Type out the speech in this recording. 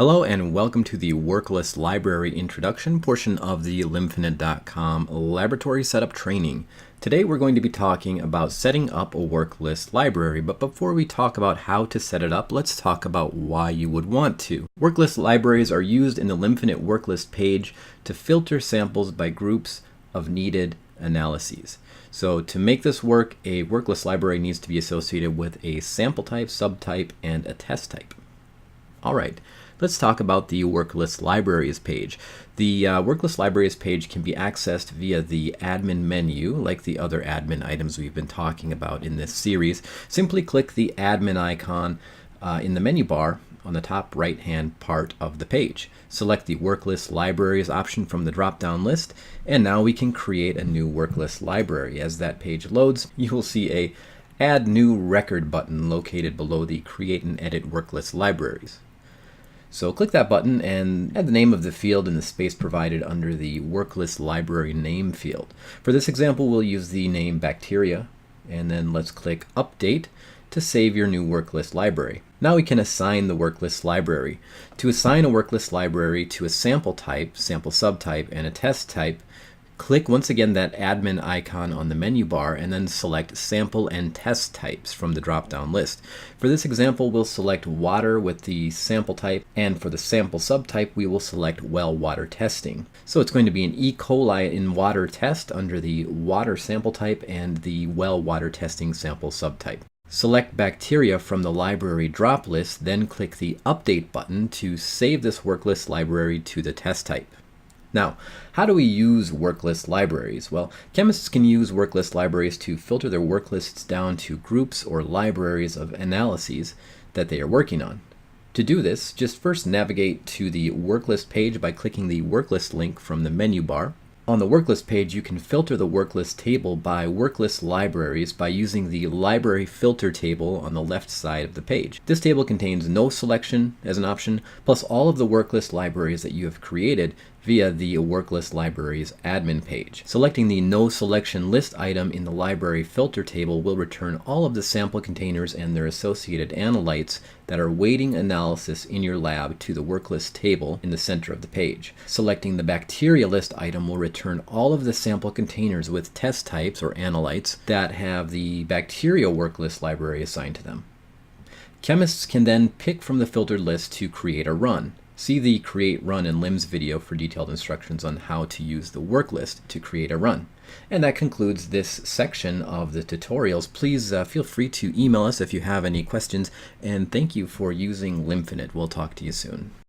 Hello and welcome to the Worklist Library introduction portion of the Limfinite.com laboratory setup training. Today we're going to be talking about setting up a Worklist library, but before we talk about how to set it up, let's talk about why you would want to. Worklist libraries are used in the Limfinite Worklist page to filter samples by groups of needed analyses. So to make this work, a Worklist library needs to be associated with a sample type, subtype, and a test type. All right. Let's talk about the Worklist Libraries page. The Worklist Libraries page can be accessed via the admin menu, like the other admin items we've been talking about in this series. Simply click the admin icon in the menu bar on the top right-hand part of the page. Select the Worklist Libraries option from the drop-down list, and now we can create a new Worklist library. As that page loads, you will see a Add New Record button located below the Create and Edit Worklist Libraries. So click that button and add the name of the field in the space provided under the Worklist Library name field. For this example, we'll use the name bacteria, and then let's click Update to save your new Worklist library. Now we can assign the Worklist library. To assign a Worklist library to a sample type, sample subtype, and a test type, click once again that admin icon on the menu bar and then select Sample and Test Types from the drop-down list. For this example, we'll select water with the sample type, and for the sample subtype, we will select well water testing. So it's going to be an E. coli in water test under the water sample type and the well water testing sample subtype. Select bacteria from the library drop list, then click the Update button to save this Worklist library to the test type. Now, how do we use Worklist libraries? Well, chemists can use Worklist libraries to filter their worklists down to groups or libraries of analyses that they are working on. To do this, just first navigate to the Worklist page by clicking the Worklist link from the menu bar. On the Worklist page, you can filter the Worklist table by Worklist libraries by using the Library Filter table on the left side of the page. This table contains no selection as an option, plus all of the Worklist libraries that you have created via the Worklist Libraries admin page. Selecting the No Selection List item in the Library Filter table will return all of the sample containers and their associated analytes that are waiting analysis in your lab to the Worklist table in the center of the page. Selecting the Bacteria List item will return all of the sample containers with test types or analytes that have the Bacteria Worklist library assigned to them. Chemists can then pick from the filtered list to create a run. See the Create Run and LIMS video for detailed instructions on how to use the Worklist to create a run. And that concludes this section of the tutorials. Please feel free to email us if you have any questions, and thank you for using Limfinite. We'll talk to you soon.